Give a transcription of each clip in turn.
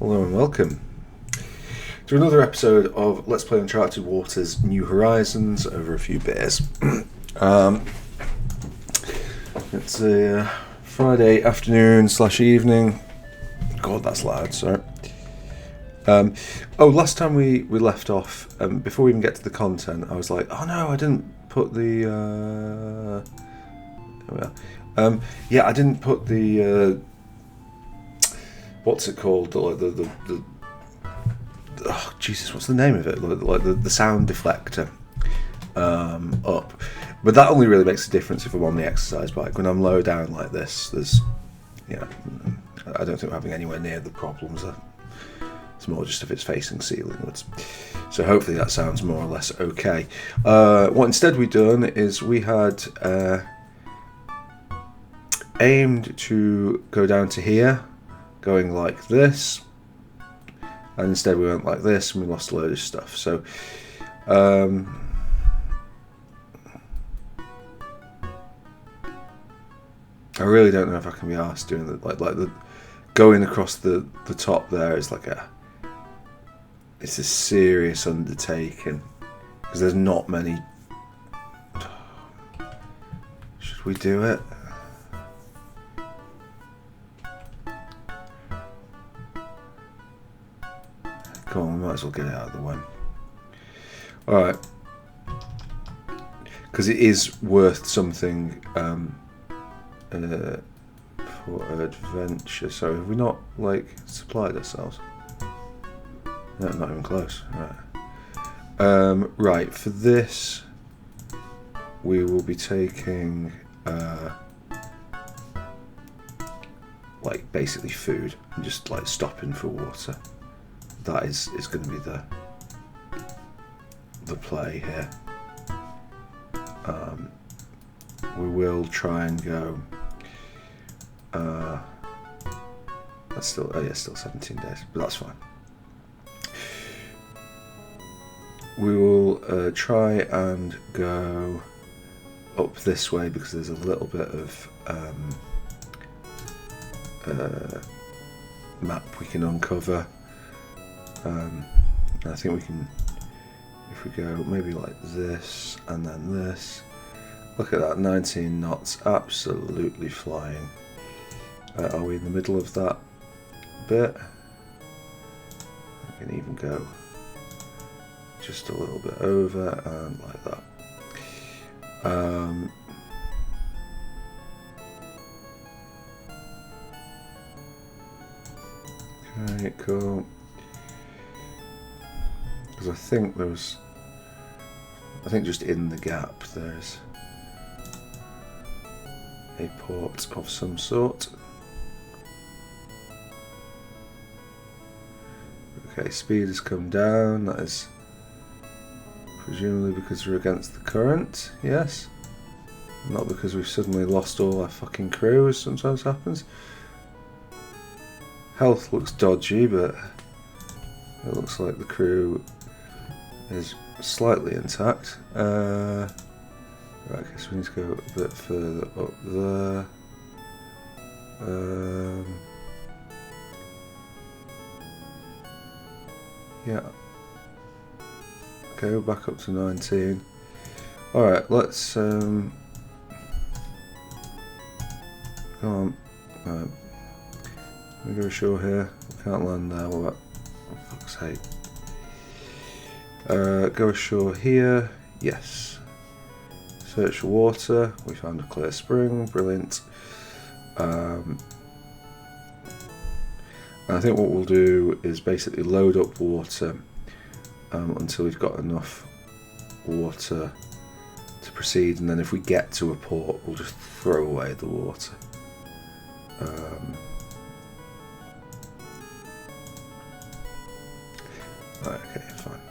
Hello and welcome to another episode of Let's Play Uncharted Waters New Horizons over a few beers. It's a Friday afternoon / evening. God, that's loud, sorry. Last time we left off, before we even get to the content, I was like, oh no, I didn't put the... I didn't put the... what's it called? The oh Jesus, what's the name of it? Like the sound deflector up. But that only really makes a difference if I'm on the exercise bike. When I'm low down like this, there's, I don't think we're having anywhere near the problems. It's more just if it's facing ceilingwards. So hopefully that sounds more or less okay. What instead we done is we had aimed to go down to here, going like this, and instead we went like this and we lost a load of stuff. So I really don't know if I can be arsed doing the like the going across the top there is like it's a serious undertaking because there's not many. Should we do it? Come on, we might as well get it out of the way. Alright. Because it is worth something for adventure. So have we not, supplied ourselves? No, not even close. Right. Right, for this, we will be taking, basically food and just, stopping for water. That is going to be the play here. We will try and go. That's still still 17 days, but that's fine. We will try and go up this way because there's a little bit of map we can uncover. I think we can, if we go maybe like this and then this. Look at that, 19 knots, absolutely flying. Are we in the middle of that bit? I can even go just a little bit over and like that. Okay, cool. Because I think just in the gap there's a port of some sort. Okay, speed has come down. That is presumably because we're against the current, yes? Not because we've suddenly lost all our fucking crew, as sometimes happens. Health looks dodgy, but it looks like the crew is slightly intact. Right, I guess we need to go a bit further up there. Yeah. Okay, we're back up to 19. Alright, let's come on. Right. We go ashore here. We can't land there. What about, oh fuck's sake. Go ashore here. Yes. Search for water. We found a clear spring. Brilliant. And I think what we'll do is basically load up water until we've got enough water to proceed, and then if we get to a port, we'll just throw away the water. Right, okay, fine.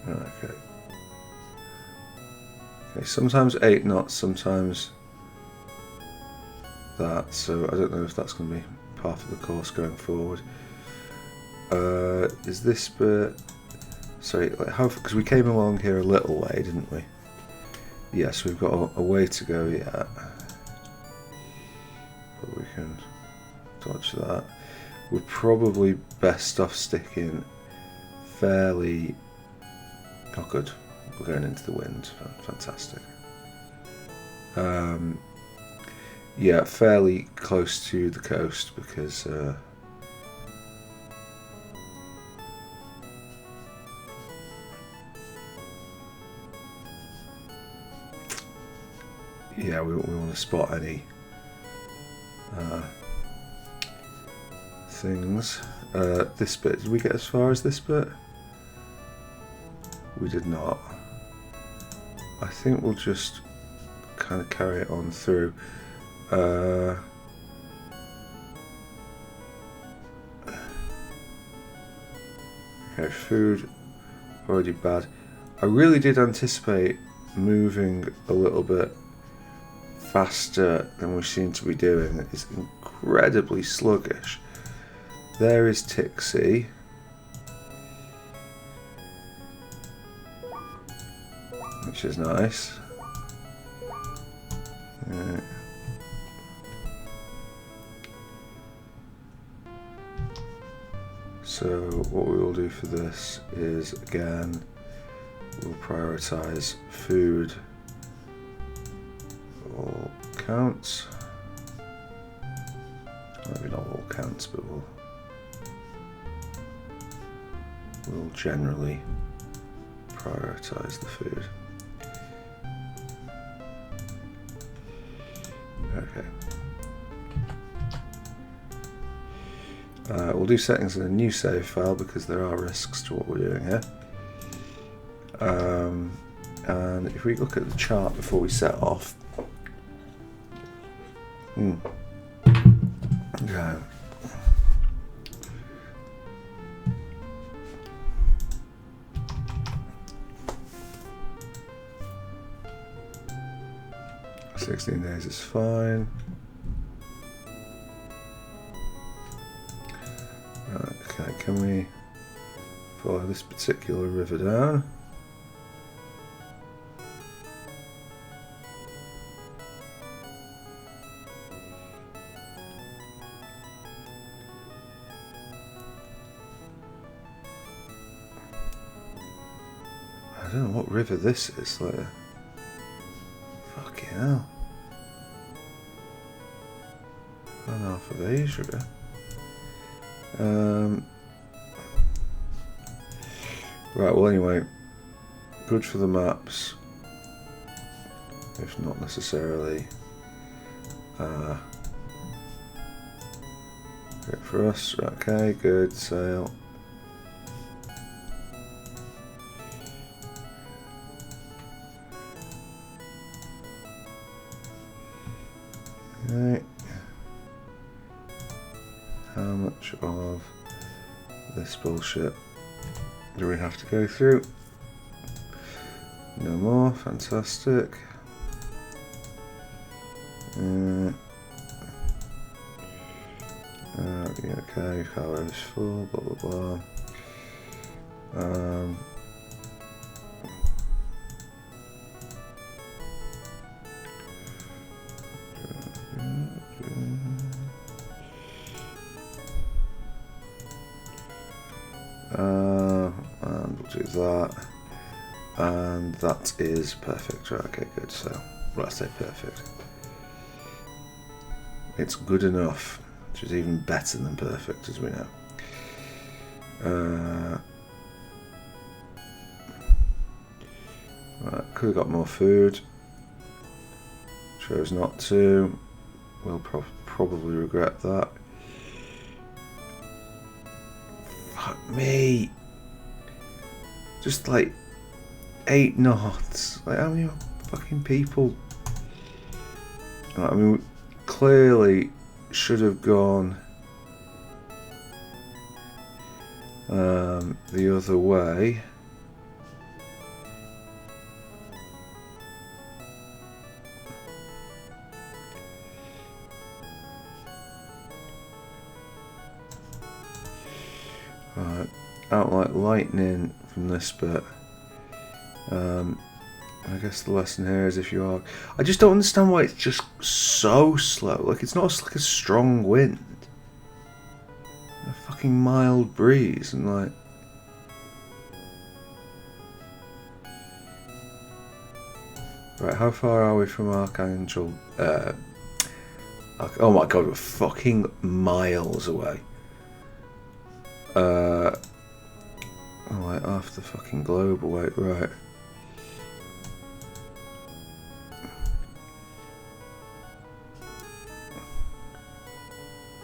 Okay. Okay, sometimes 8 knots, sometimes that, so I don't know if that's going to be part of the course going forward. Is this bit... Sorry, how... Because we came along here a little way, didn't we? Yes, we've got a way to go yet, but we can dodge that. We're probably best off sticking fairly... Oh good, we're going into the wind, fantastic. Yeah, fairly close to the coast because yeah, we want to spot any things. This bit, did we get as far as this bit? We did not. I think we'll just kind of carry it on through. Okay, food, already bad. I really did anticipate moving a little bit faster than we seem to be doing. It's incredibly sluggish. There is Tixie. Which is nice. Right. So what we will do for this is, again, we'll prioritise food, all counts. Maybe not all counts, but we'll generally prioritise the food. Okay. We'll do settings in a new save file because there are risks to what we're doing here. And if we look at the chart before we set off, yeah. "16 days is fine." Okay, can we follow this particular river down? I don't know what river this is, like, fucking hell. Gone half of Asia. Right, well anyway, good for the maps, if not necessarily great for us. Okay, good, sail. Okay. How much of this bullshit do we have to go through? No more, fantastic. Okay, power is full, blah blah blah. And we'll do that, and that is perfect. Right, okay, good. So, well, I say perfect. It's good enough, which is even better than perfect, as we know. Right, could have got more food. Chose not to. We'll probably regret that. Fuck me. Just like 8 knots. Like, how many fucking people? I mean, we clearly should have gone the other way. Right, out like lightning from this bit. I guess the lesson here is if you are... I just don't understand why it's just so slow. Like, it's not like a strong wind. A fucking mild breeze and like... Right, how far are we from Archangel? Oh my god, we're fucking miles away. Oh, like half the fucking globe away, right.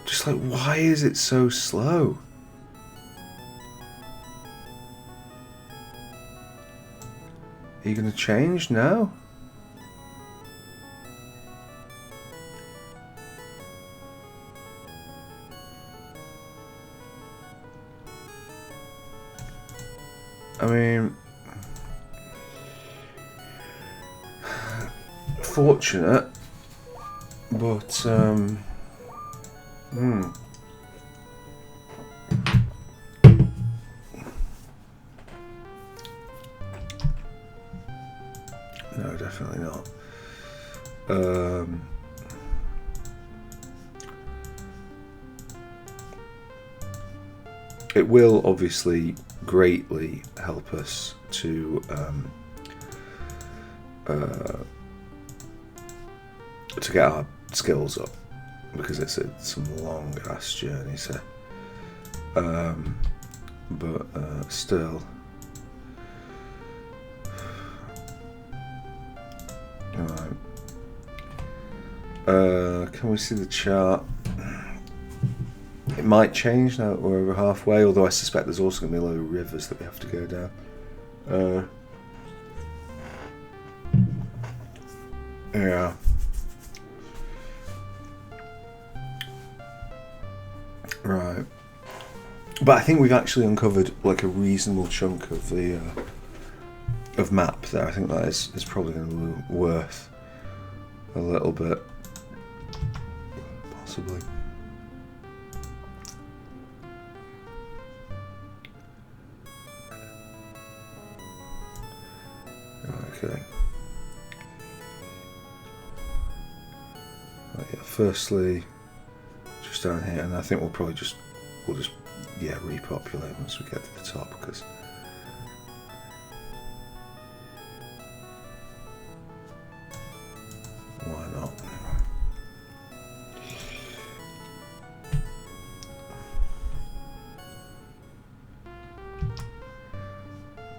Just like, why is it so slow? Are you gonna change now? I mean, fortunate, but no, definitely not. It will obviously greatly help us to get our skills up, because it's some long ass journey. So, but still, alright. Can we see the chart? It might change now that we're over halfway, although I suspect there's also going to be a load of rivers that we have to go down. Yeah. Right. But I think we've actually uncovered like a reasonable chunk of the of map there. I think that is probably going to be worth a little bit, possibly. Okay. Right, yeah, firstly, just down here, and I think we'll just repopulate once we get to the top, because why not?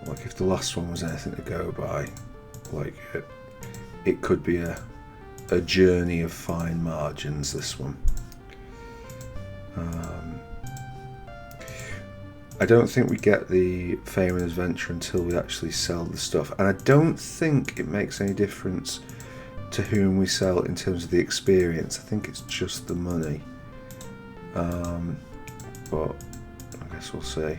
Like, if the last one was anything to go by, like it could be a journey of fine margins, this one. I don't think we get the fame and adventure until we actually sell the stuff, and I don't think it makes any difference to whom we sell in terms of the experience. I think it's just the money, but I guess we'll see.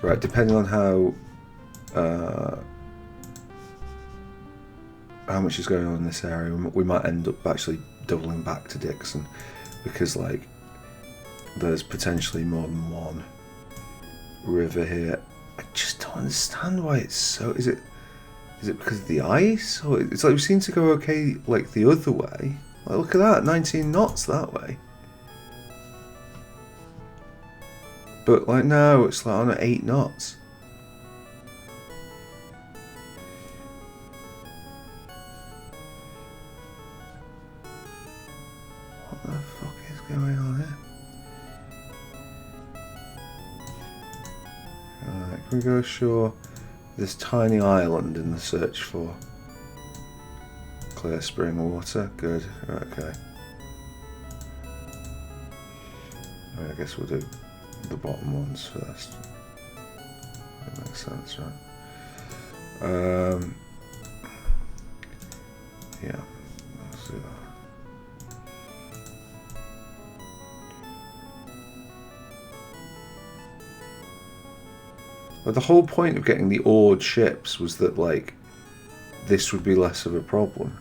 Right, depending on how much is going on in this area, we might end up actually doubling back to Dixon, because like there's potentially more than one river here. I just don't understand why it's so. Is it because of the ice, or it's like we seem to go okay like the other way? Like, look at that, 19 knots that way. But like now it's like on at 8 knots. What the fuck is going on here? Alright, can we go ashore this tiny island in the search for clear spring water? Good. Okay. I guess we'll do the bottom ones first. That makes sense, right? Yeah, let's do that. But the whole point of getting the oared ships was that like this would be less of a problem.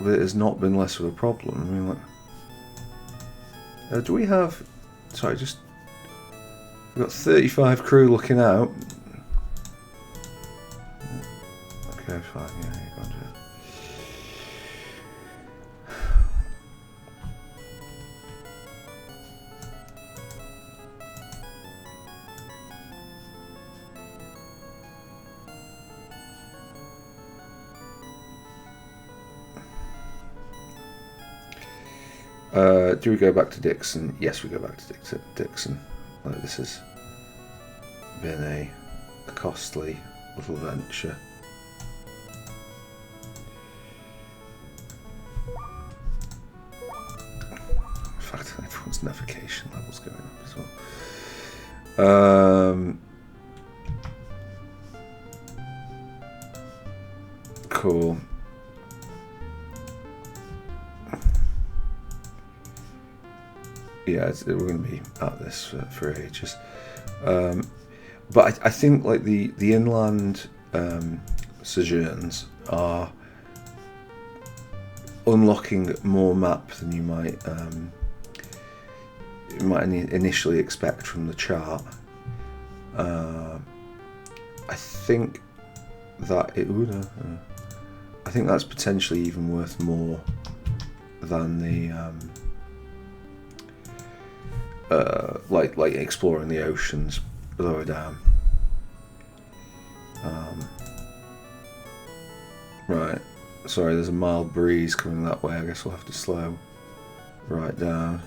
But it has not been less of a problem. I mean, like, do we have? Sorry, just We've got 35 crew looking out. Okay, fine, yeah, you can't do it. Do we go back to Dixon? Yes, we go back to Dixon. Like, this has been a costly little venture. In fact, everyone's navigation levels going up as well. Cool. Yeah, we're going to be at this for ages. But I think like the inland sojourns are unlocking more map than you might initially expect from the chart. I think that I think that's potentially even worth more than the like exploring the oceans lower down. Right, sorry, there's a mild breeze coming that way. I guess we'll have to slow right down.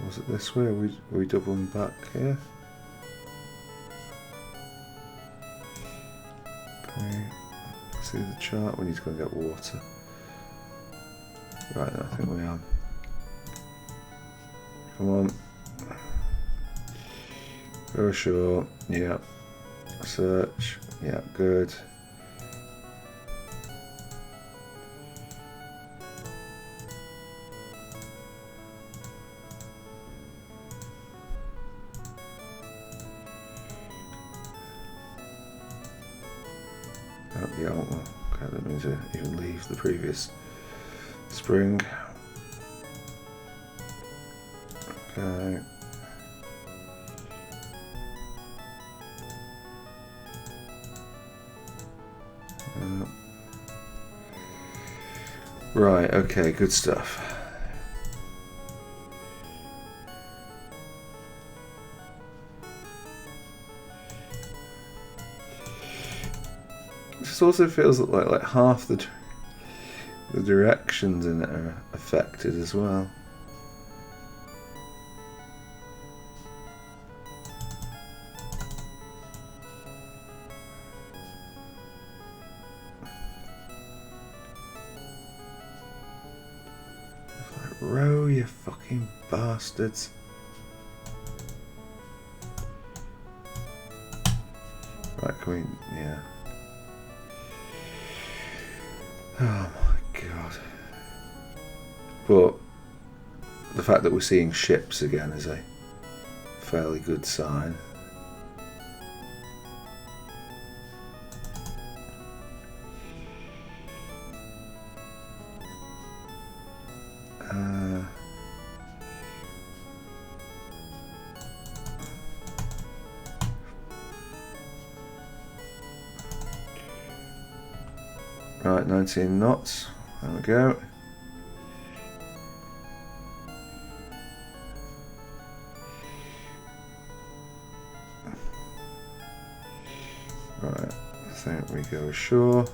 Was it this way? Are we doubling back here? Can we see the chart? We need to go and get water. Right, I think we are. Come on. Go ashore. Yeah. Search. Yeah, good. Yeah, well, okay, that means to even leave the previous spring. Okay. Right, okay, good stuff. It also feels like half the directions in it are affected as well. Like, row, you fucking bastards. Right, can we, yeah. Oh my god. But the fact that we're seeing ships again is a fairly good sign. Right, 19 knots. There we go. Right, I think we go ashore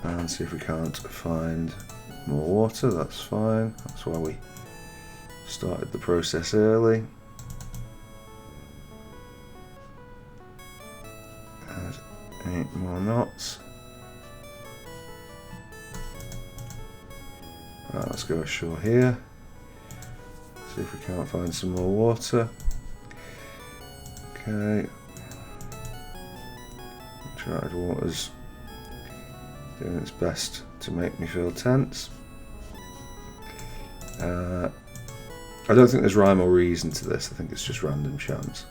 and see if we can't find more water. That's fine. That's why we started the process early. Add 8 more knots. Right, let's go ashore here. See if we can't find some more water. Okay. Uncharted water's doing its best to make me feel tense. I don't think there's rhyme or reason to this. I think it's just random chance.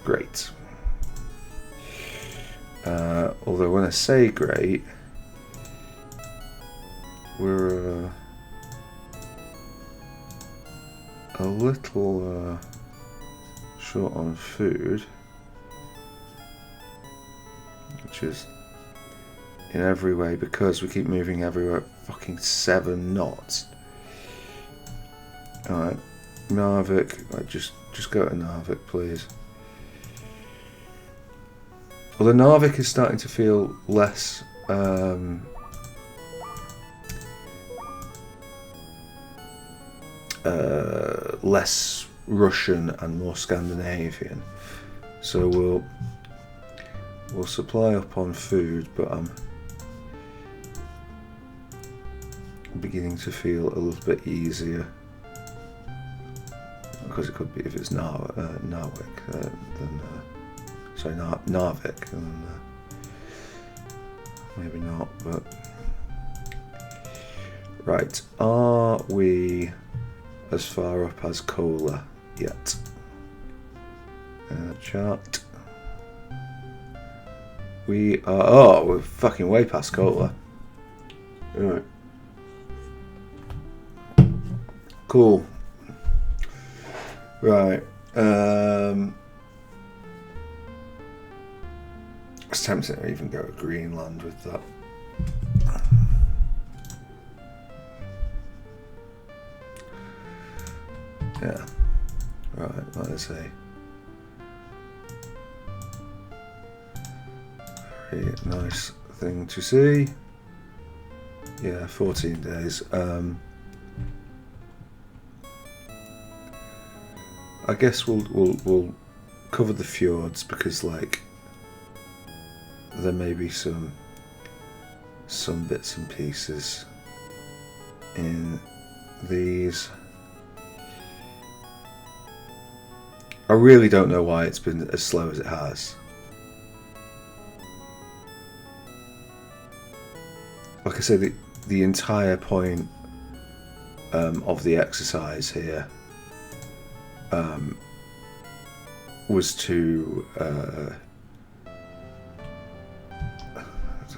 Great. Although when I say great, we're a little short on food, which is in every way because we keep moving everywhere at fucking 7 knots. Alright, Narvik, just go to Narvik, please. Although Narvik is starting to feel less less Russian and more Scandinavian, so we'll supply up on food, but I'm beginning to feel a little bit easier, because it could be if it's Narvik, Narvik, and maybe not, but right, are we as far up as Kola yet? Chart. We are. Oh, we're fucking way past Kola. Alright. Cool. Right. It's tempting to even go to Greenland with that. Yeah. Right, that is a very nice thing to see. Yeah, 14 days. I guess we'll cover the fjords because, like, there may be some bits and pieces in these. I really don't know why it's been as slow as it has. Like I said, the entire point of the exercise here was to I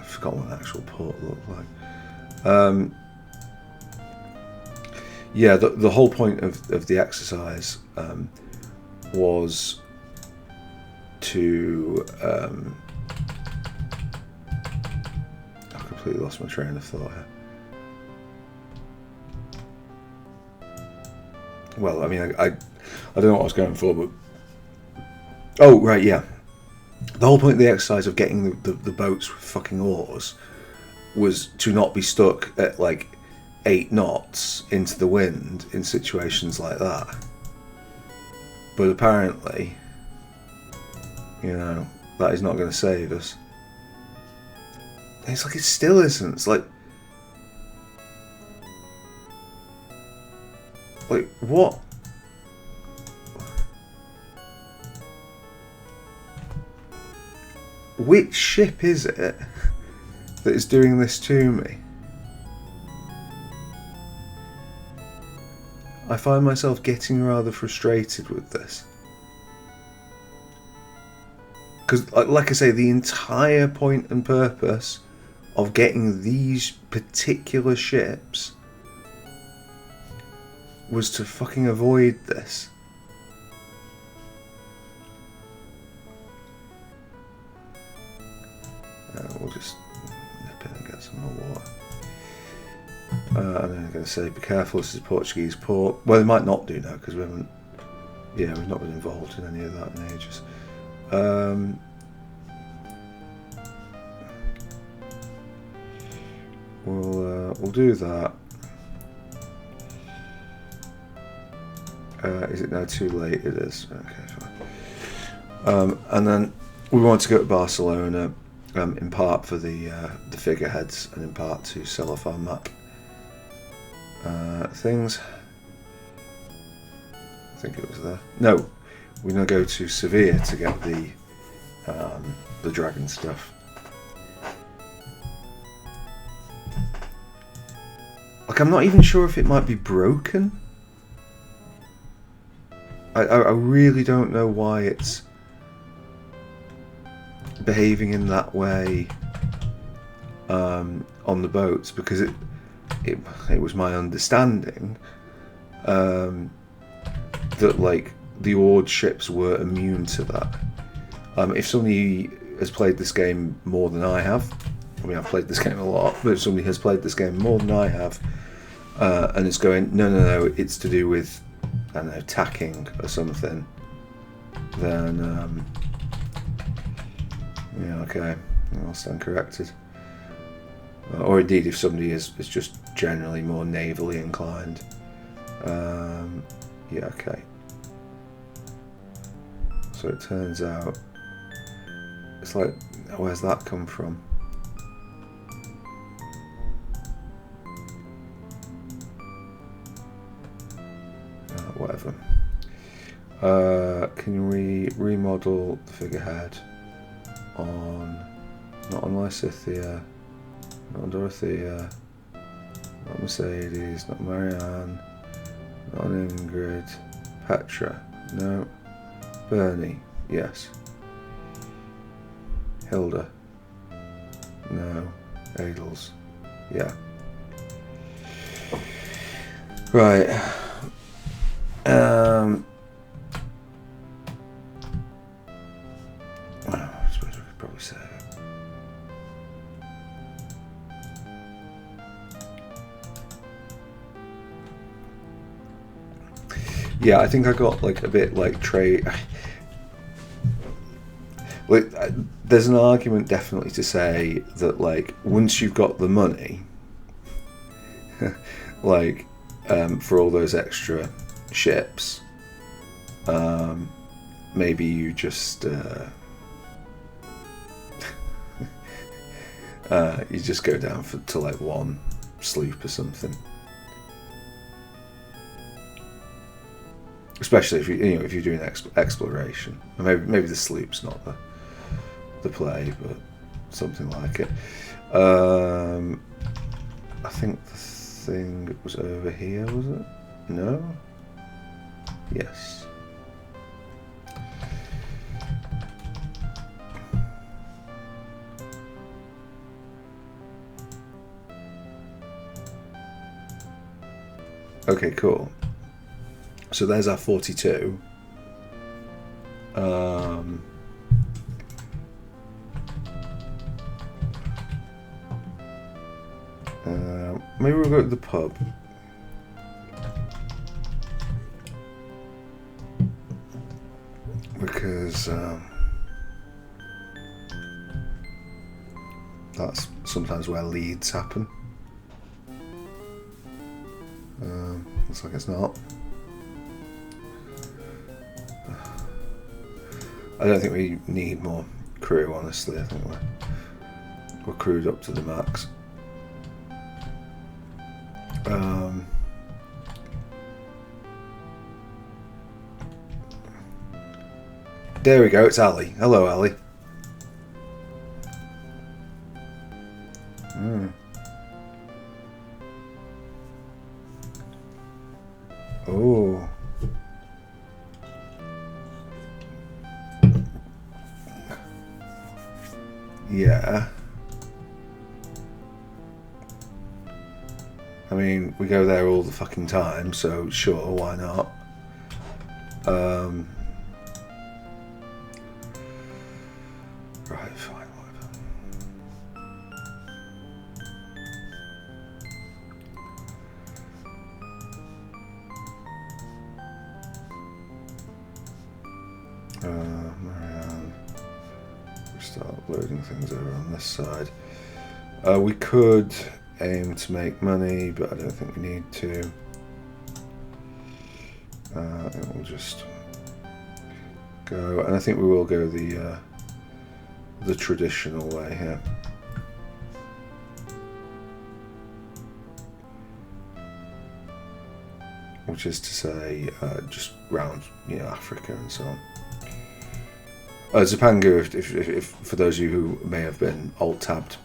forgot what an actual port looked like. Yeah, the whole point of the exercise was to I completely lost my train of thought here. Well, I mean, I don't know what I was going for, but oh right, yeah. The whole point of the exercise of getting the boats with fucking oars was to not be stuck at like 8 knots into the wind in situations like that. But apparently, you know, that is not going to save us. And it's like it still isn't. It's like what? Which ship is it that is doing this to me? I find myself getting rather frustrated with this. Because, like I say, the entire point and purpose of getting these particular ships was to fucking avoid this. We'll just nip in and get some more water. And then I'm going to say, be careful, this is a Portuguese port. Well, they might not do now because we haven't. Yeah, we've not been involved in any of that in ages. We'll do that. Is it now too late? It is. Okay, fine. And then we want to go to Barcelona, in part for the figureheads, and in part to sell off our map things. I think it was there. No, we're gonna go to Sevilla to get the dragon stuff. Like, I'm not even sure if it might be broken. I really don't know why it's behaving in that way on the boats, because it was my understanding that like the oared ships were immune to that. If somebody has played this game more than I have, I mean I've played this game a lot, but if somebody has played this game more than I have and is going no, it's to do with, I don't know, tacking or something, then yeah, okay, I'll stand corrected. Or indeed, if somebody is just generally more navally inclined, yeah, okay. So it turns out, it's like, where's that come from? Whatever. Can you remodel the figurehead on, not on Lysithea, not on Dorothea, not Mercedes, not Marianne, not on Ingrid, Petra, no, Bernie, yes, Hilda, no, Adels, yeah, right. I suppose we could probably say it. Yeah, I think I got like a bit like trade. Like, there's an argument definitely to say that like once you've got the money, like for all those extra ships, maybe you just you just go down to like one sloop or something. Especially if if you're doing exploration, or maybe the sloop's not the play, but something like it. I think the thing was over here, was it? No? Yes. Okay, cool. So there's our 42. Maybe we'll go to the pub. Because that's sometimes where leads happen. Looks like it's not. I don't think we need more crew, honestly. I think we're crewed up to the max. There we go, it's Ali. Hello, Ali. Oh. Yeah. I mean, we go there all the fucking time, so sure, why not? Right, fine, whatever. Marianne. We start loading things over on this side. We could aim to make money, but I don't think we need to. I think we'll just go, and I think we will go the traditional way here. Which is to say, just round, Africa and so on. Zapanga, if for those of you who may have been alt-tabbed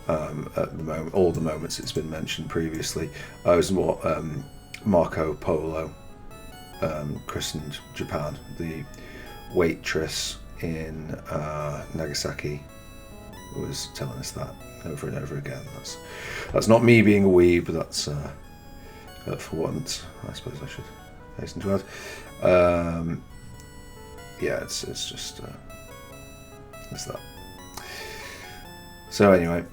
at the moment, all the moments it's been mentioned previously, is what Marco Polo christened Japan. The waitress in Nagasaki was telling us that over and over again. That's not me being a weeb, that's for once, I suppose I should hasten to add. Yeah, it's just it's that. So anyway,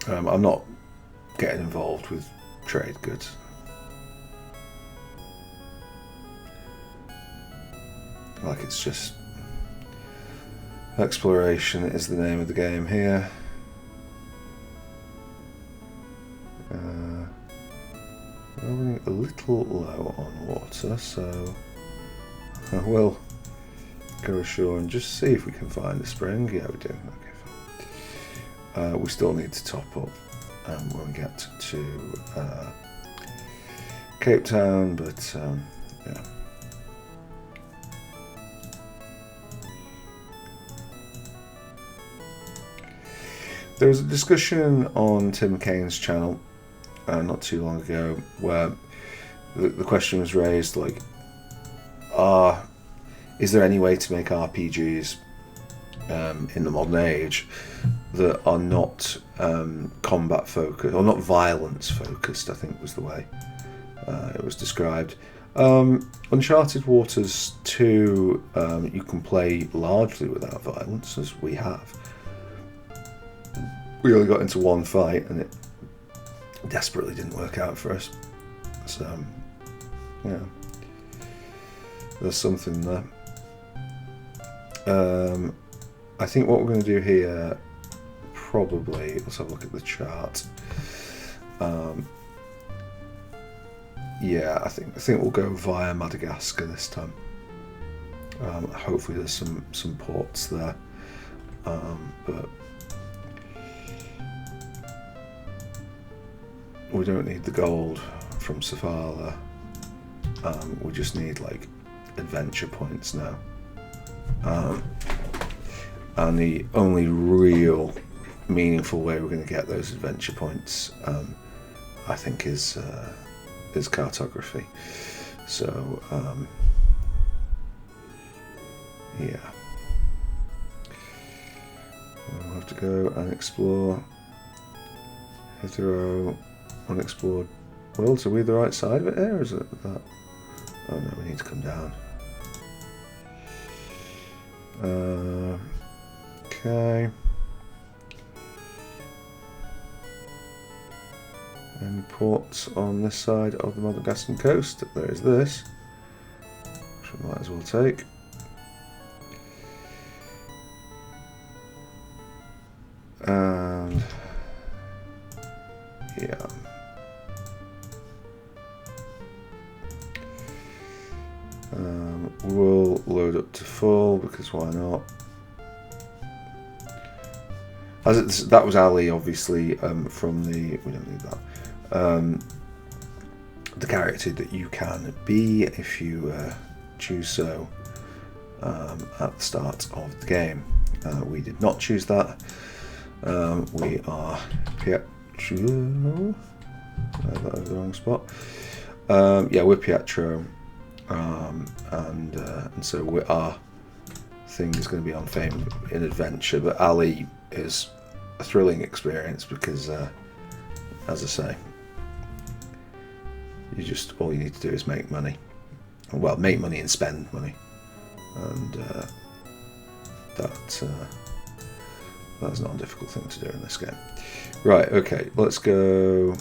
I'm not getting involved with trade goods. Like, it's just exploration is the name of the game here. We're running a little low on water, so I will go ashore and just see if we can find a spring. Yeah, we do. Okay, fine. We still need to top up when we get to Cape Town, but yeah. There was a discussion on Tim Kane's channel not too long ago where the question was raised, like, is there any way to make RPGs in the modern age that are not combat focused, or not violence focused, I think was the way it was described. Uncharted Waters 2, you can play largely without violence, as we have. We only got into one fight and it desperately didn't work out for us. So, yeah, there's something there. I think what we're going to do here, probably, let's have a look at the chart. Yeah, I think we'll go via Madagascar this time. Hopefully there's some ports there, but we don't need the gold from Safala. We just need, like, adventure points now. And the only real meaningful way we're going to get those adventure points, I think, is cartography. So yeah, we'll have to go and explore hetero unexplored worlds. Are we the right side of it here, or is it that? Oh no, we need to come down. Okay. Any ports on this side of the Madagascar coast? There is this, which we might as well take. And yeah. We'll load up to full, because why not? That was Ali, obviously, from the... We don't need that. The character that you can be if you choose so at the start of the game. We did not choose that. We are Pietro. That was the wrong spot. Yeah, we're Pietro. And so our thing is going to be on fame in adventure, but Ali is a thrilling experience because, as I say, all you need to do is make money. Well, make money and spend money, and that's not a difficult thing to do in this game. Right, okay, let's go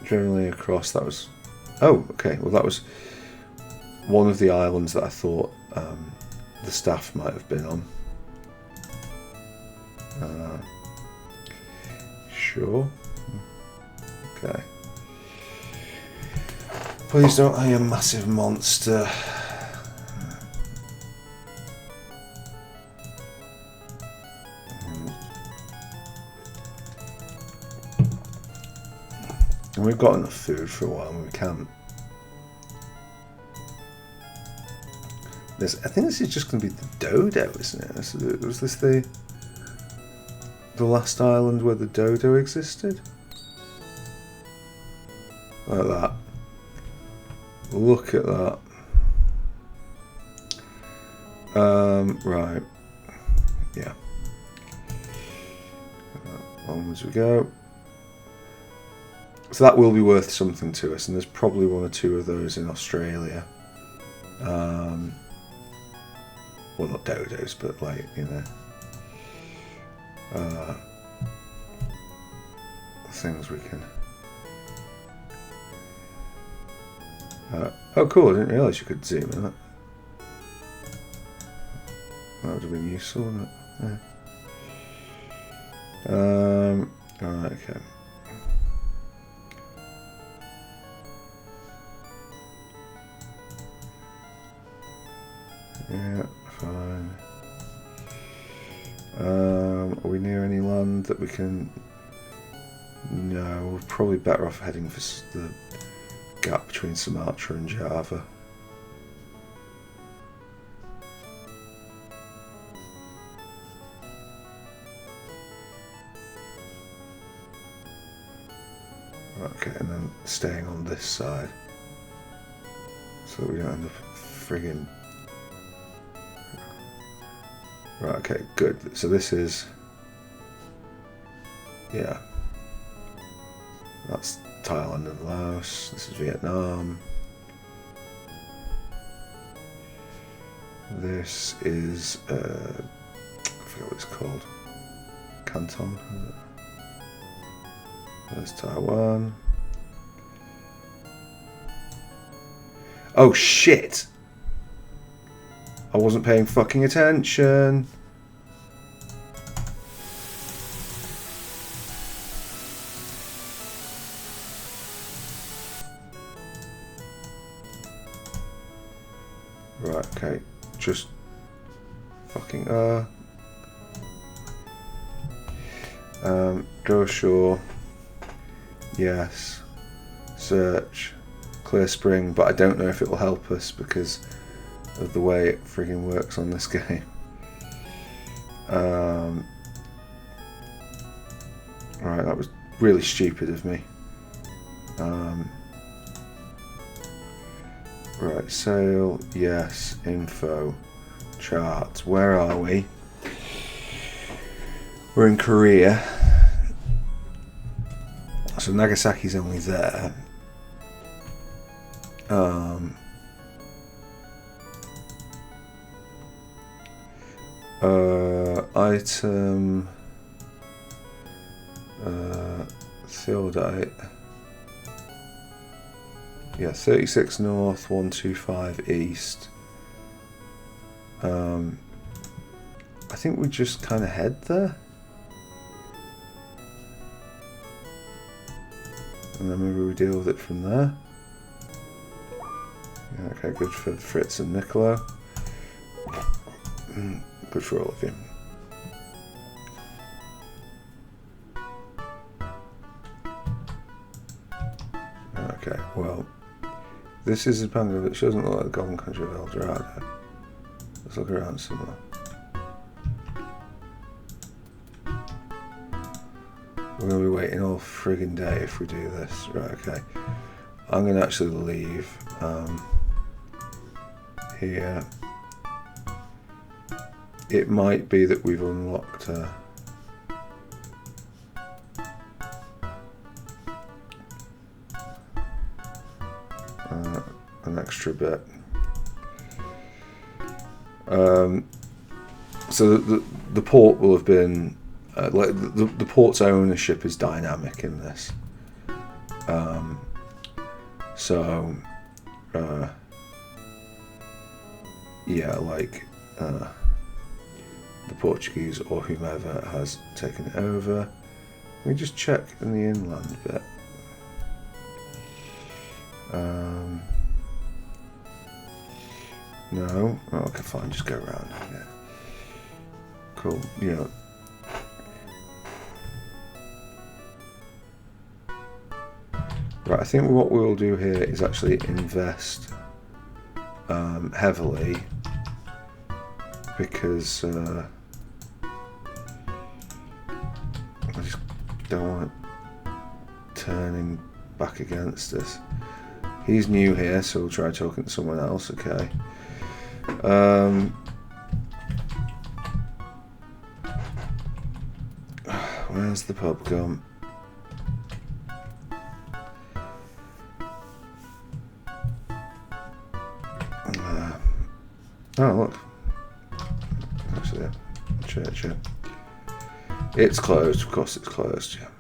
generally across. That was... Oh, okay, well that was one of the islands that I thought the staff might have been on. Sure. Okay. Please don't hire a massive monster. And we've got enough food for a while, and we can. I think this is just going to be the dodo, isn't it? Was this the last island where the dodo existed? Like that. Look at that. Right. Yeah. Onwards we go. So that will be worth something to us, and there's probably one or two of those in Australia. Well, not dodos, but like, you know, things we can. Oh, cool! I didn't realise you could zoom in that. That would have been useful, wouldn't it? Yeah. Alright, okay. Yeah, fine. Are we near any land that we can... No, we're probably better off heading for the gap between Sumatra and Java. Okay, and then staying on this side so that we don't end up frigging... Right, okay, good. So this is... Yeah. That's Thailand and Laos. This is Vietnam. This is... I forget what it's called. Canton, is it? There's Taiwan. Oh shit! I wasn't paying fucking attention. Right, okay. Just fucking go ashore. Yes. Search. Clear spring, but I don't know if it will help us because of the way it frigging works on this game. Right, that was really stupid of me. Right, sail, yes, info, charts. Where are we? We're in Korea. So Nagasaki's only there. Item theodolite. Yeah, 36 north, 125 east. I think we just kind of head there. And then maybe we deal with it from there. Yeah, okay, good for Fritz and Niccolo. Good for all of you. Okay, well, this is a Bangor that doesn't look like the golden country of El Dorado. Let's look around some more. We're going to be waiting all friggin' day if we do this. Right, okay. I'm going to actually leave here. It might be that we've unlocked an extra bit. So the port will have been like the port's ownership is dynamic in this. Yeah, like the Portuguese or whomever has taken it over. Let me just check in the inland bit. No. Oh, okay, fine. Just go around. Yeah. Cool. Yeah. Right. I think what we'll do here is actually invest heavily because I just don't want it turning back against us. He's new here, so we'll try talking to someone else. Okay. Where's the pub gone? Oh, look. Actually, yeah. Church, yeah. It's closed. Of course it's closed, yeah.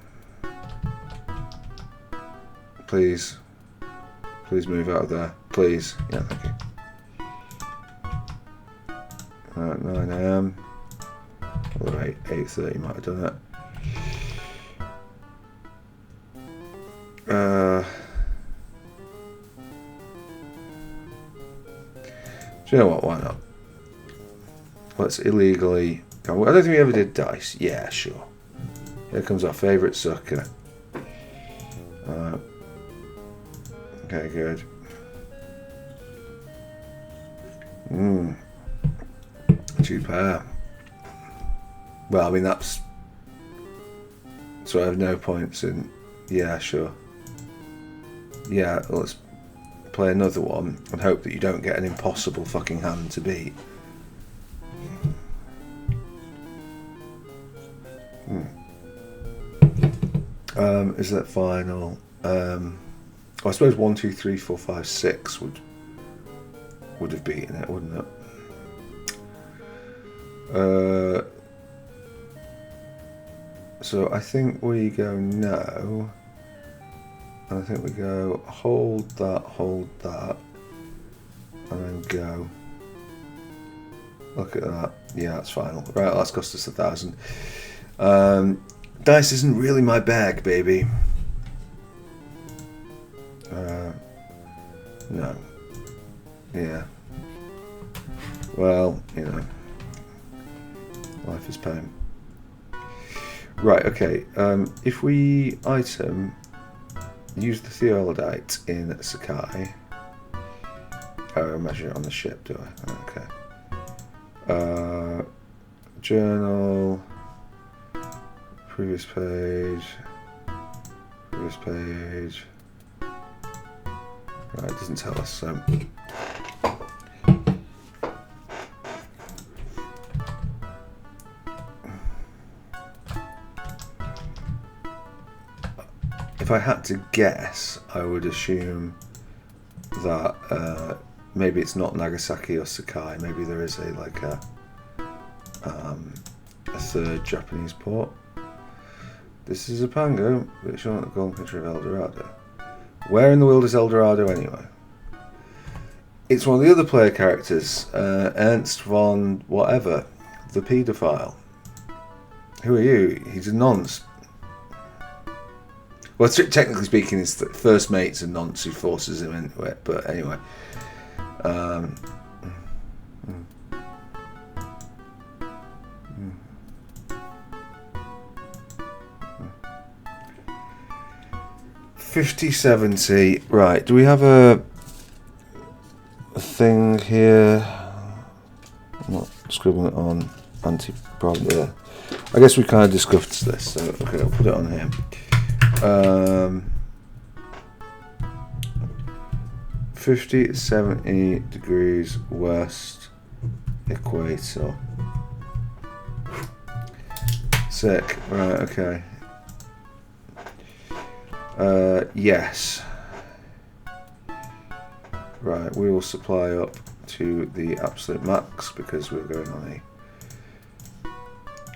Please. Please move out of there. Please. Yeah, thank you. Right, 9 AM. Or 8:30 might have done it. Do you know what? Why not? Let's illegally. I don't think we ever did dice. Yeah, sure. Here comes our favourite sucker. Okay, good. Two pair. Well, I mean that's. So I have no points in. Yeah, sure. Yeah, let's play another one and hope that you don't get an impossible fucking hand to beat. Is that final? I suppose 1, 2, 3, 4, 5, 6 would have beaten it, wouldn't it? So I think we go no. And I think we go hold that, and then go. Look at that. Yeah, that's final. Right, that's cost us 1,000. Dice isn't really my bag, baby. No. Yeah. Well, you know. Life is pain. Right, okay. If we item... Use the theolodite in Sakai. Oh, I measure it on the ship, do I? Okay. Journal. Previous page. Previous page. Right, it doesn't tell us, so... If I had to guess, I would assume that maybe it's not Nagasaki or Sakai. Maybe there is a third Japanese port. This is a Pango, but it's not the golden picture of El Dorado. Where in the world is El Dorado anyway? It's one of the other player characters, Ernst von whatever, the paedophile. Who are you? He's a nonce. Well, technically speaking, his first mate's a nonce who forces him into it, but anyway. 50-70. Right, do we have a thing here? I'm not scribbling it on anti-problem. Yeah. I guess we kind of discussed this, so okay, I'll put it on here. 50-70 degrees west equator. Sick. Right, okay. Yes. Right, we will supply up to the absolute max because we're going on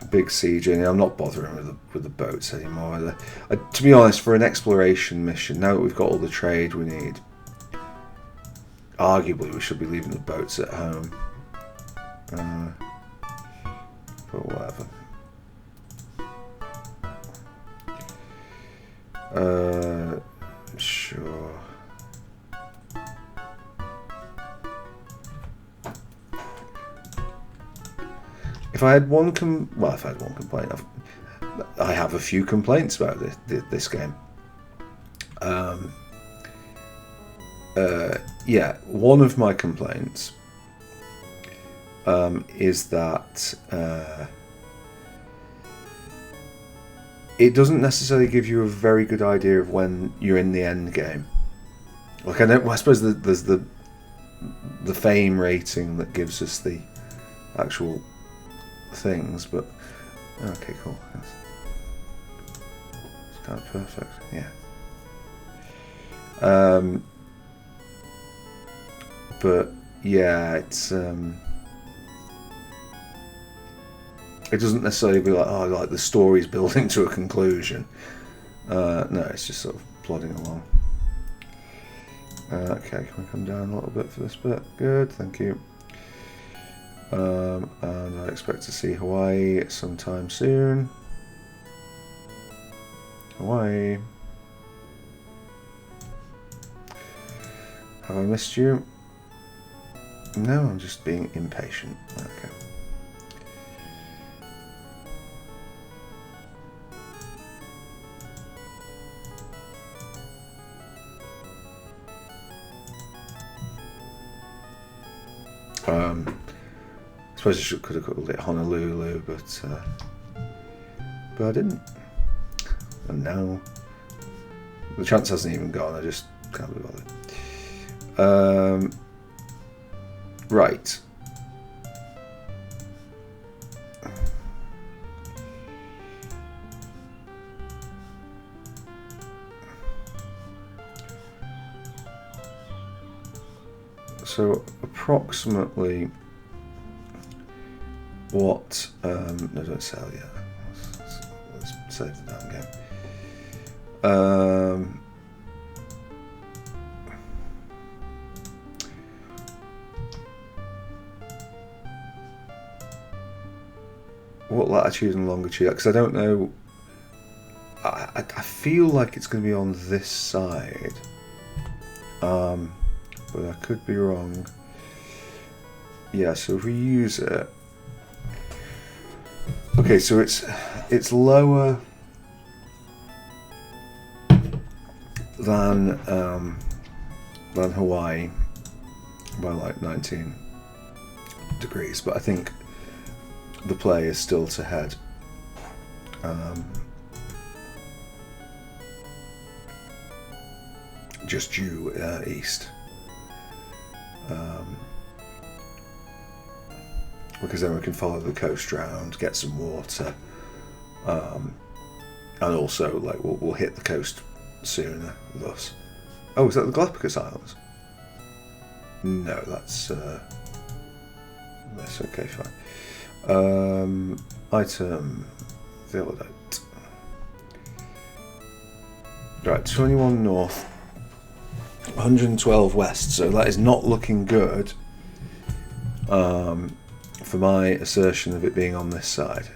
a big sea journey. I'm not bothering with the boats anymore. To be honest, for an exploration mission, now that we've got all the trade we need, arguably we should be leaving the boats at home. But whatever. Sure. If I had one complaint, I have a few complaints about this game. Yeah, one of my complaints is that it doesn't necessarily give you a very good idea of when you're in the end game. Like I suppose there's the fame rating that gives us the actual things, but okay, cool. It's kind of perfect, yeah. But yeah, it's it doesn't necessarily be like, oh, like the story's building to a conclusion. No, it's just sort of plodding along. Okay, can we come down a little bit for this bit? Good, thank you. And I expect to see Hawaii sometime soon. Hawaii. Have I missed you? No, I'm just being impatient. Okay. I suppose I could have called it Honolulu, but I didn't. And now the chance hasn't even gone. I just can't be bothered. Right. So approximately what? No, don't sell yet. Let's save the damn game. What latitude and longitude? Because I don't know. I feel like it's going to be on this side, but I could be wrong. Yeah, so if we use it, okay, so it's lower than Hawaii by like 19 degrees, but I think the play is still to head. Just due east. Because then we can follow the coast round, get some water, and also like we'll hit the coast sooner. Thus, oh, is that the Galapagos Islands? No, that's okay, fine. Item Theodolite. Right, 21 north, 112 west. So that is not looking good. For my assertion of it being on this side.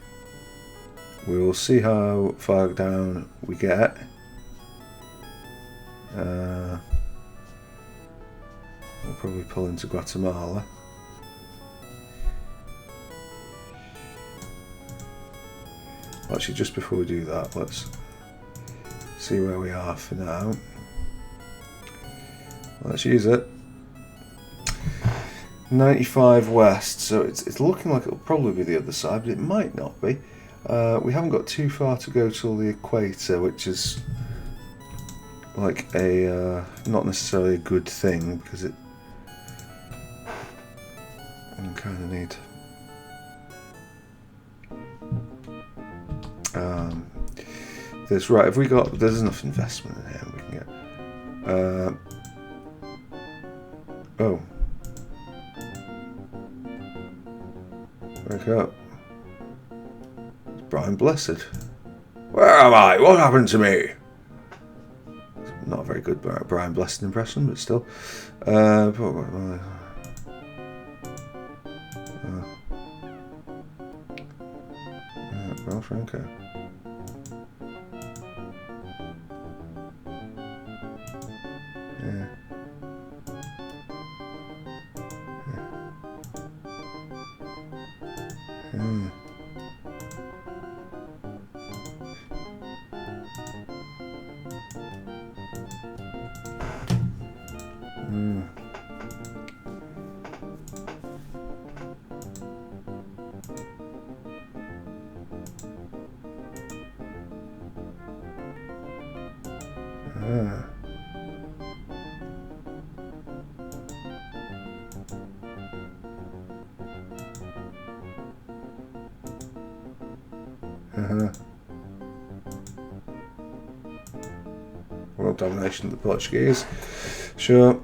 We will see how far down we get. We'll probably pull into Guatemala. Actually, just before we do that, let's see where we are for now. Let's use it. 95 west, so it's looking like it'll probably be the other side, but it might not be. We haven't got too far to go till the equator, which is like a not necessarily a good thing, because I kind of need this. Right, have we got? There's enough investment in here we can get. Oh. Wake up. It's Brian Blessed. Where am I? What happened to me? Not a very good Brian Blessed impression, but still. Well, Franco. Yeah. World domination of the Portuguese. Sure.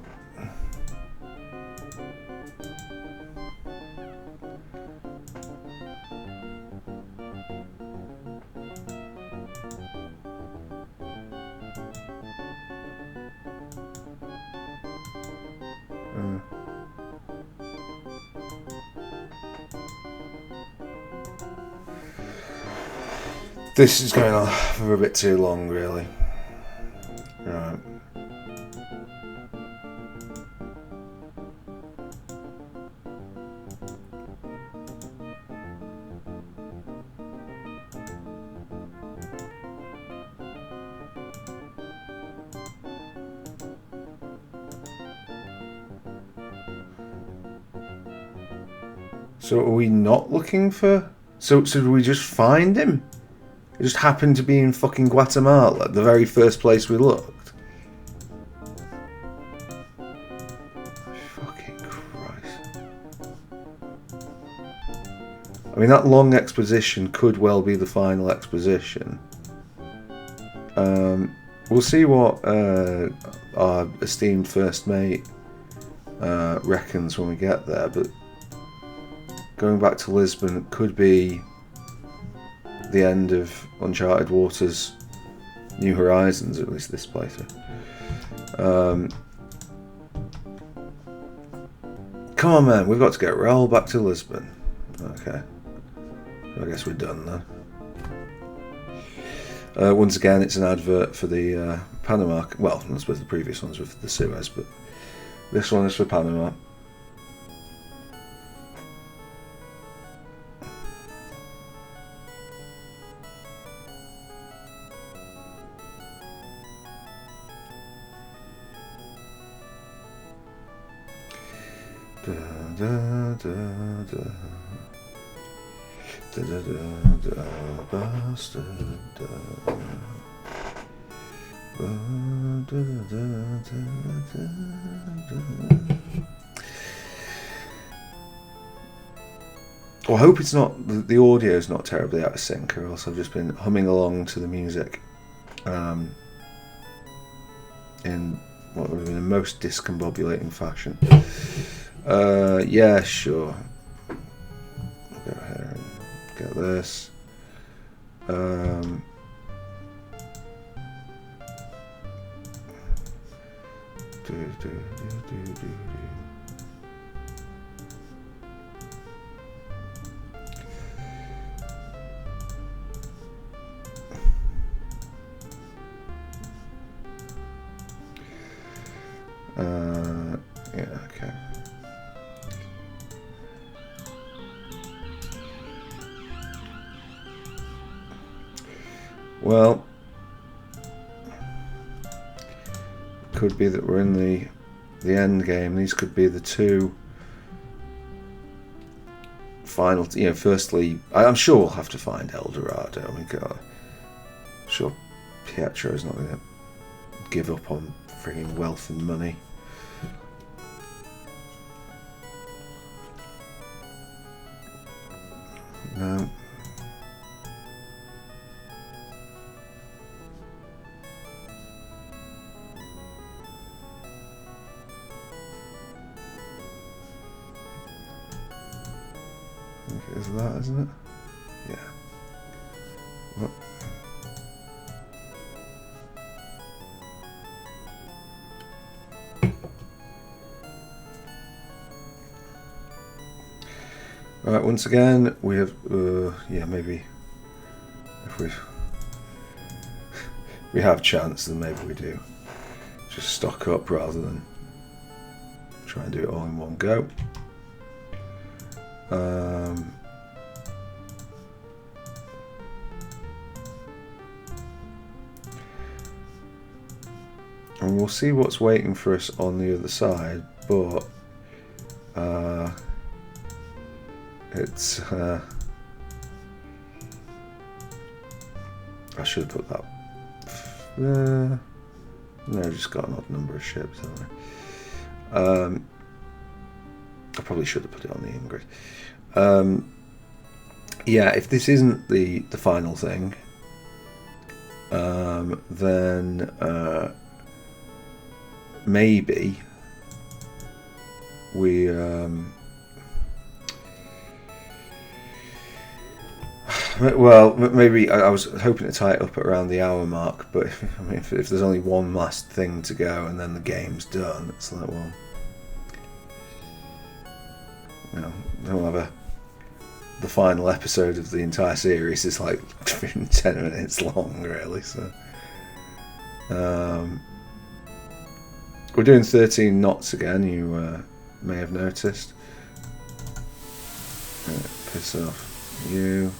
This is going on for a bit too long, really. Right. So are we not looking for... So do we just find him? It just happened to be in fucking Guatemala, the very first place we looked. Fucking Christ. I mean, that long exposition could well be the final exposition. We'll see what our esteemed first mate reckons when we get there, but going back to Lisbon could be the end of Uncharted Waters' New Horizons, at least this playthrough. Come on, man, we've got to get Raoul back to Lisbon. Okay, I guess we're done then. Once again, it's an advert for the Panama. Well, I suppose the previous ones were for the Suez, but this one is for Panama. Well, I hope it's not, the audio is not terribly out of sync, or else I've just been humming along to the music in what would have been a most discombobulating fashion. Yeah, sure. I'll go ahead and get this. Yeah, okay. Well, could be that we're in the end game. These could be the two final. You know, firstly, I'm sure we'll have to find El Dorado. I mean, God, I'm sure Pietro is not going to give up on frigging wealth and money. No. Is that, isn't it? Yeah. What? Right, once again, we have, yeah, maybe if we have chance, then maybe we do just stock up rather than try and do it all in one go. And we'll see what's waiting for us on the other side, but it's I should have put that no, just got an odd number of ships, haven't I? I probably should have put it on the Ingrid. yeah, if this isn't the final thing, then maybe we well, maybe I was hoping to tie it up at around the hour mark, but I mean, if there's only one last thing to go and then the game's done, it's like, well, you know, we'll have the final episode of the entire series is like 10 minutes long, really. So we're doing 13 knots again. You may have noticed. Piss off, you.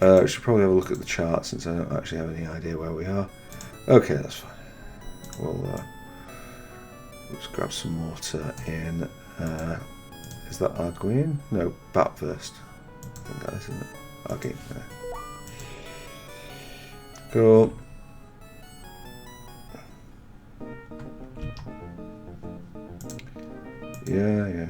We should probably have a look at the chart since I don't actually have any idea where we are. Okay, that's fine. We'll just grab some water in. Is that Arguin? No, Batburst. I think that is, isn't it? Arguin. Yeah. Cool. Yeah.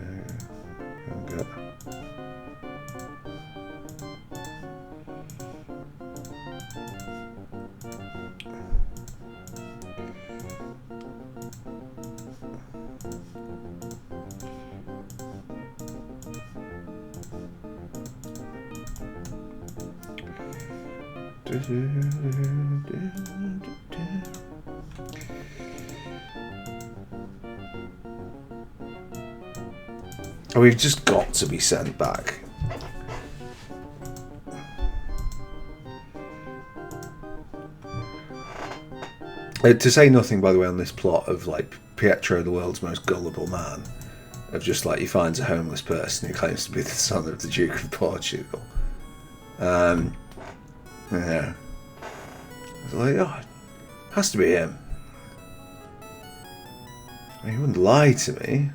Okay. Oh, we've just got to be sent back. To say nothing, by the way, on this plot of like Pietro, the world's most gullible man, of just like he finds a homeless person who claims to be the son of the Duke of Portugal. Yeah. I was like, oh, it has to be him. I mean, he wouldn't lie to me.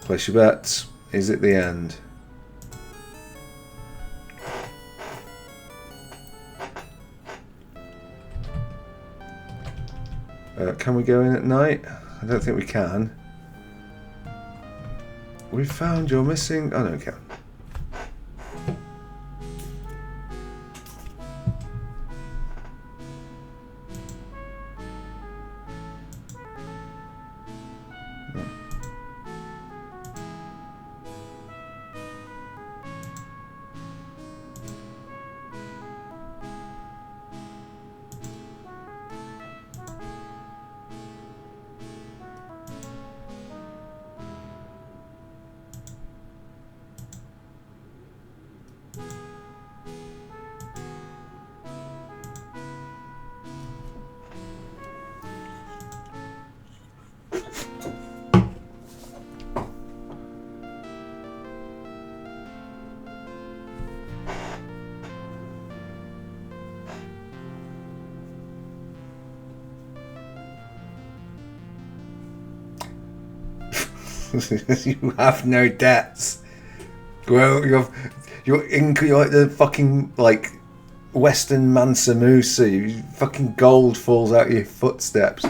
Place your bets. Is it the end? Can we go in at night? I don't think we can. We've found your missing... Oh, no, we can. You have no debts. Well, you're like the fucking like Western Mansa Musa. You fucking gold falls out of your footsteps.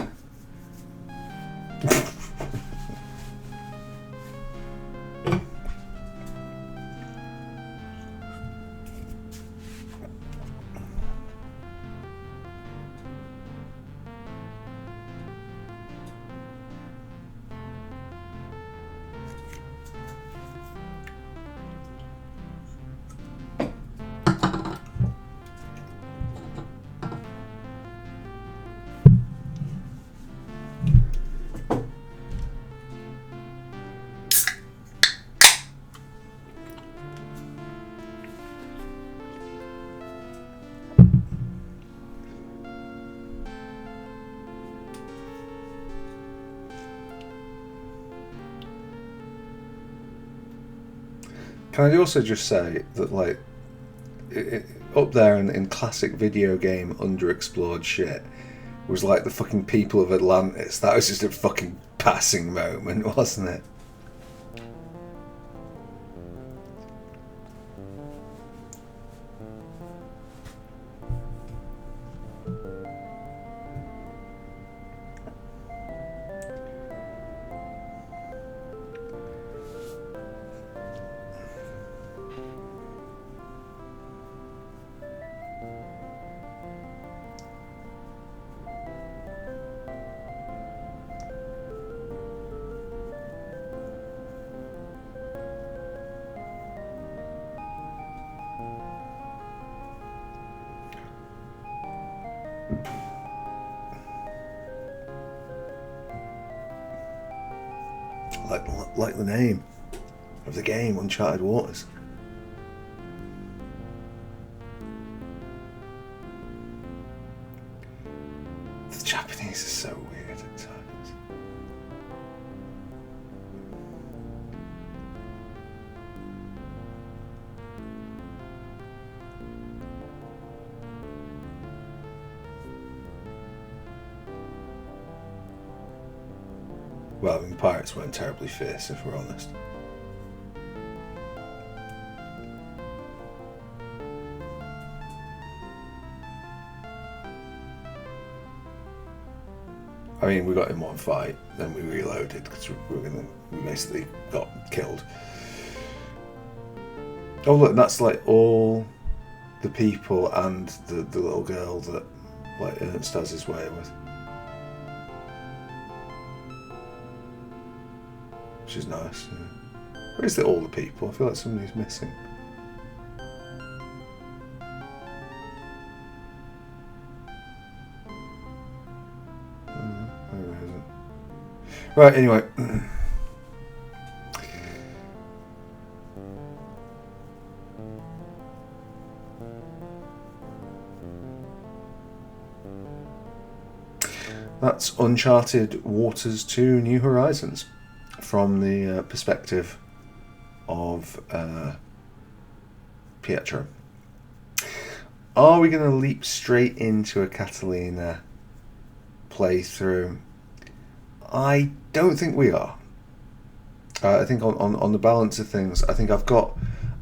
Can I also just say that, like, up there in classic video game underexplored shit was like the fucking people of Atlantis. That was just a fucking passing moment, wasn't it? Like the name of the game, Uncharted Waters. The Japanese is so weird at times. Well, I mean, the pirates weren't terribly fierce, if we're honest. I mean, we got in one fight, then we reloaded because we basically got killed. Oh look, that's like all the people and the little girl that like Ernst has his way with. Which is nice. Yeah. Where is it, all the people? I feel like somebody's missing. Right, anyway. That's Uncharted Waters 2 New Horizons from the perspective of Pietro. Are we going to leap straight into a Catalina playthrough? I don't think we are. I think on the balance of things, I think I've got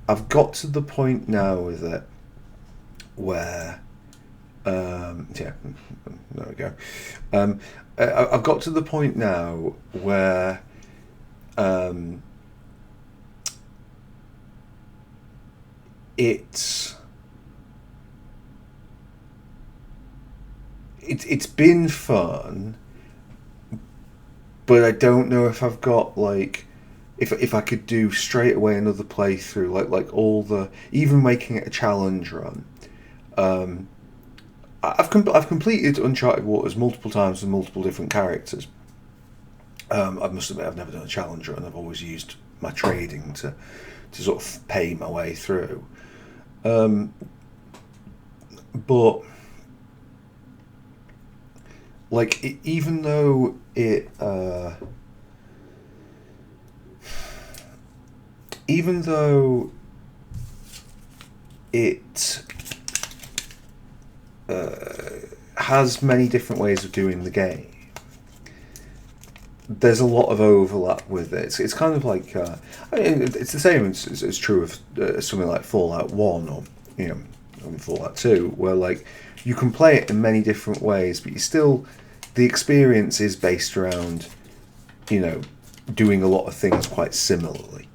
to the point now with it where there we go. I've got to the point now where it's been fun. But I don't know if I've got like, if I could do straight away another playthrough, like all the, even making it a challenge run. I've completed Uncharted Waters multiple times with multiple different characters. I must admit I've never done a challenge run. I've always used my trading to sort of pay my way through. But like even though it has many different ways of doing the game, there's a lot of overlap with it. It's kind of like I mean, it's the same as true of something like Fallout 1 or Fallout 2, where like you can play it in many different ways, but you still, the experience is based around doing a lot of things quite similarly,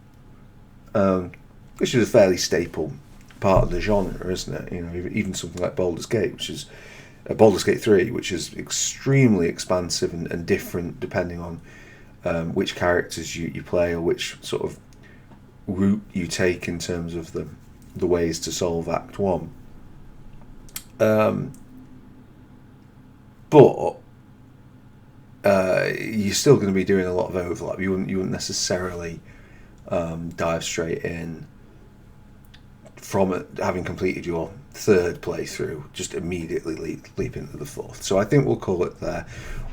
which is a fairly staple part of the genre, isn't it? Even something like Baldur's Gate, which is Baldur's Gate 3, which is extremely expansive and different depending on which characters you play or which sort of route you take in terms of the ways to solve Act 1. But you're still going to be doing a lot of overlap. You wouldn't necessarily dive straight in from it, having completed your third playthrough, just immediately leap into the fourth. So I think we'll call it there.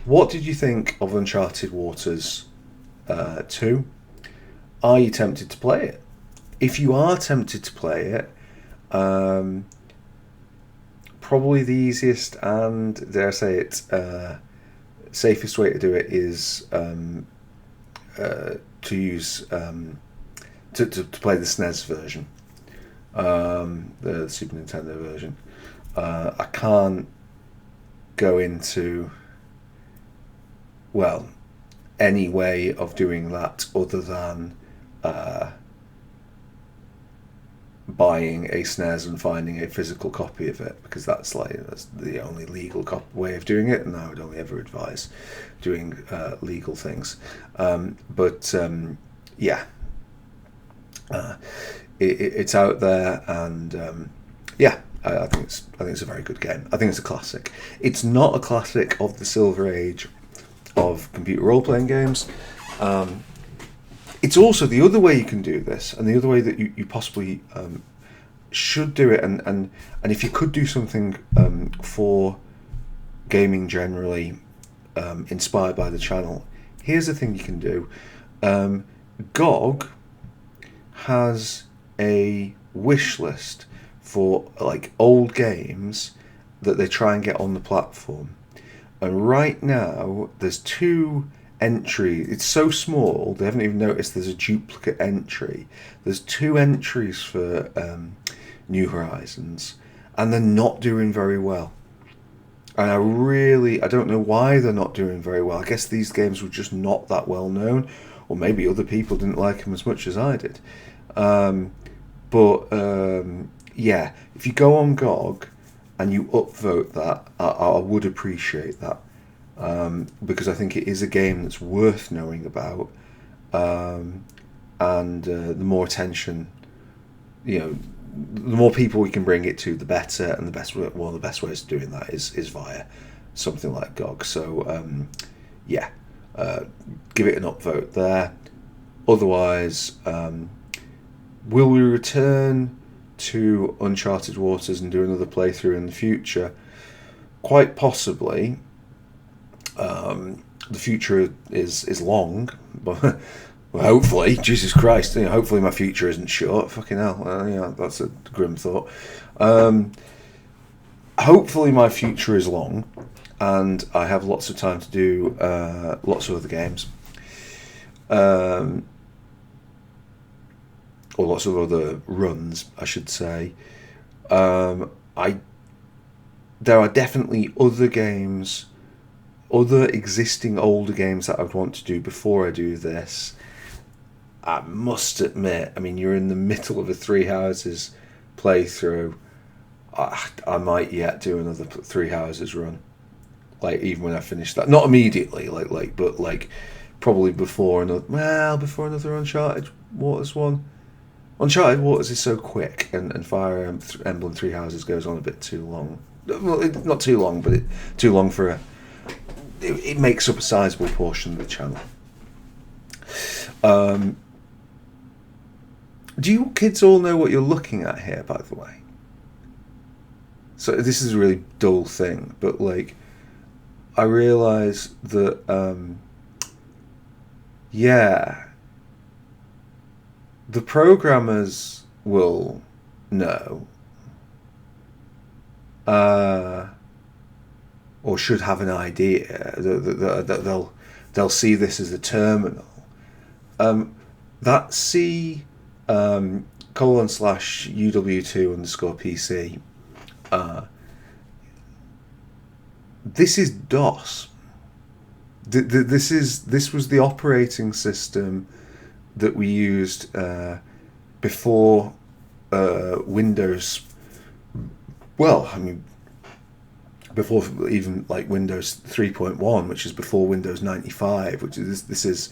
What did you think of Uncharted Waters 2? Are you tempted to play it? If you are tempted to play it, probably the easiest and, dare I say it, safest way to do it is to use to play the SNES version, the Super Nintendo version. I can't go into any way of doing that other than buying a SNES and finding a physical copy of it, because that's the only legal way of doing it, and I would only ever advise doing legal things. It's out there, and I think it's a very good game. I think it's a classic. It's not a classic of the silver age of computer role playing games. It's also the other way you can do this, and the other way that you possibly should do it, and if you could do something for gaming generally, inspired by the channel. Here's the thing you can do. GOG has a wish list for like old games that they try and get on the platform, and right now there's 2 entries. It's so small they haven't even noticed there's a duplicate entry. There's 2 entries for New Horizons, and they're not doing very well. And I don't know why they're not doing very well. I guess these games were just not that well known, or maybe other people didn't like them as much as I did. Yeah, if you go on GOG and you upvote that, I would appreciate that, because I think it is a game that's worth knowing about, and the more attention, the more people we can bring it to, the better. And one of the best ways of doing that is via something like GOG. So give it an upvote there. Otherwise, will we return to Uncharted Waters and do another playthrough in the future? Quite possibly. The future is long, but well, hopefully, Jesus Christ, hopefully my future isn't short. Fucking hell, that's a grim thought. Hopefully my future is long, and I have lots of time to do lots of other games, or lots of other runs, I should say. There are definitely other games, other existing older games that I would want to do before I do this. I must admit, you're in the middle of a Three Houses playthrough. I might yet do another Three Houses run, like even when I finish that. Not immediately, but probably before another Uncharted Waters one. Uncharted Waters is so quick, and Fire Emblem Three Houses goes on a bit too long. Well, not too long, but too long for it makes up a sizable portion of the channel. Do you kids all know what you're looking at here, by the way? So this is a really dull thing, but I realise that the programmers will know, or should have an idea that they'll see this as a terminal. That C :/UW2_PC. This is DOS. This was the operating system that we used before Windows. Well, before even Windows 3.1, which is before Windows 95, which is this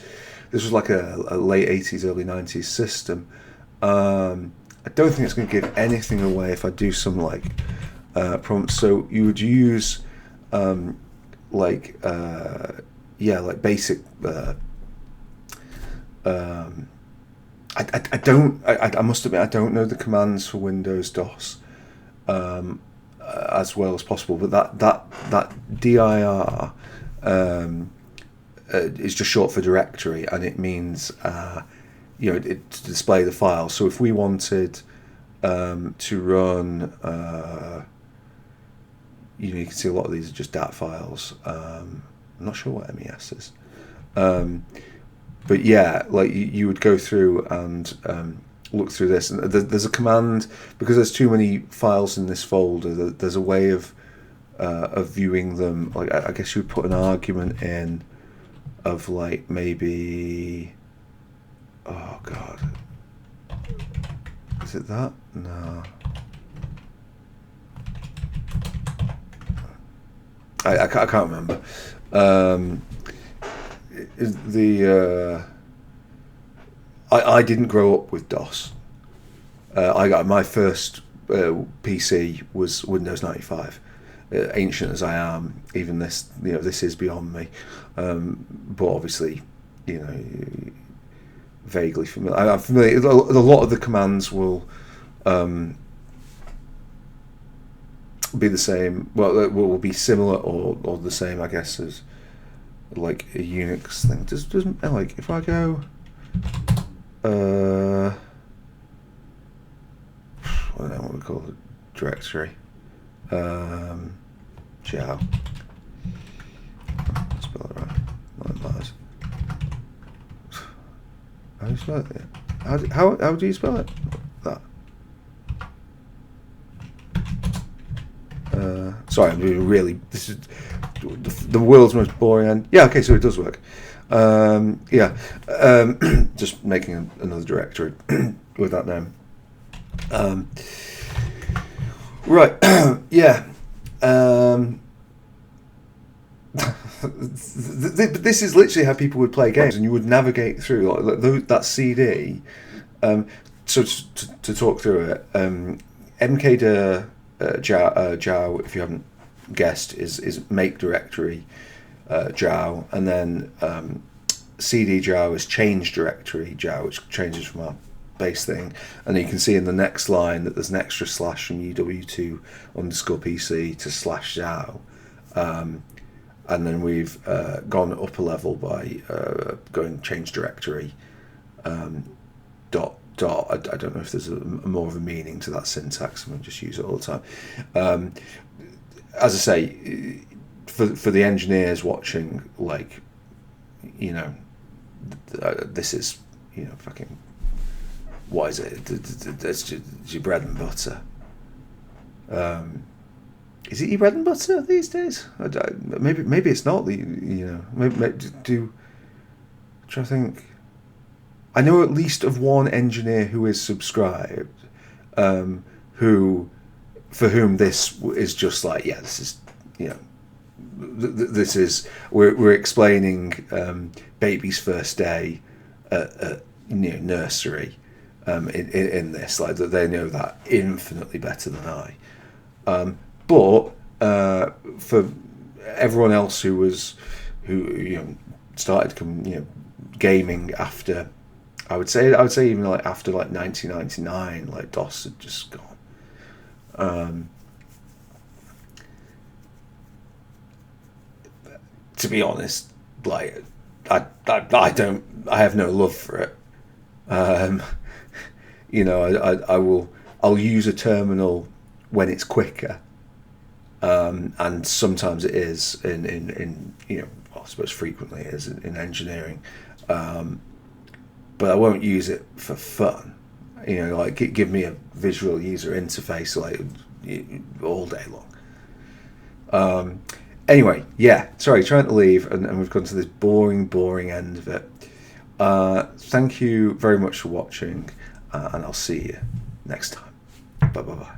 was like a late 80s, early 90s system. I don't think it's going to give anything away if I do some prompts. So you would use basic. I must admit I don't know the commands for Windows DOS as well as possible, but that dir is just short for directory, and it means to display the file. So if we wanted to run, you can see a lot of these are just DAT files. I'm not sure what MES is, but you would go through and look through this, and there's a command, because there's too many files in this folder. There's a way of viewing them. I guess you would put an argument in of maybe, oh god, is it that? No, I can't remember. I didn't grow up with DOS. I got my first PC was Windows 95. Ancient as I am, even this, this is beyond me. But obviously, vaguely familiar. I'm familiar. A lot of the commands will be the same. Well, it will be similar or the same, I guess, as like a Unix thing. Doesn't like if I go. I don't know what we call it. Directory. Ciao. Spell it right. Not in bars. How do you spell it? How do you spell it? That. Sorry, I'm doing really. This is the world's most boring. And yeah, okay, so it does work. Just making another directory with that name. Right. Yeah. This is literally how people would play games, and you would navigate through like that CD. So to talk through it, MKD Jow, if you haven't guessed, is make directory Jow, and then CD Jow is change directory Jow, which changes from our base thing, and then you can see in the next line that there's an extra slash from uw2_pc to /Jow, and then we've gone up a level by going change directory dot. I don't know if there's more of a meaning to that syntax. I'm going to just use it all the time. As I say, for the engineers watching, like, this is, fucking, what is it? It's your bread and butter. Is it your bread and butter these days? Maybe it's not. Maybe try to think. I know at least of one engineer who is subscribed, for whom this is just like, yeah, this is, this is we're explaining baby's first day at nursery in this, like, that they know that infinitely better than I. But for everyone else who started gaming after. I would say even like after like 1999, like DOS had just gone. To be honest, like I have no love for it. I'll use a terminal when it's quicker, and sometimes it is in I suppose frequently it is in engineering. But I won't use it for fun. Like give me a visual user interface like all day long. Anyway, yeah. Sorry, trying to leave, and we've gone to this boring end of it. Thank you very much for watching, and I'll see you next time. Bye.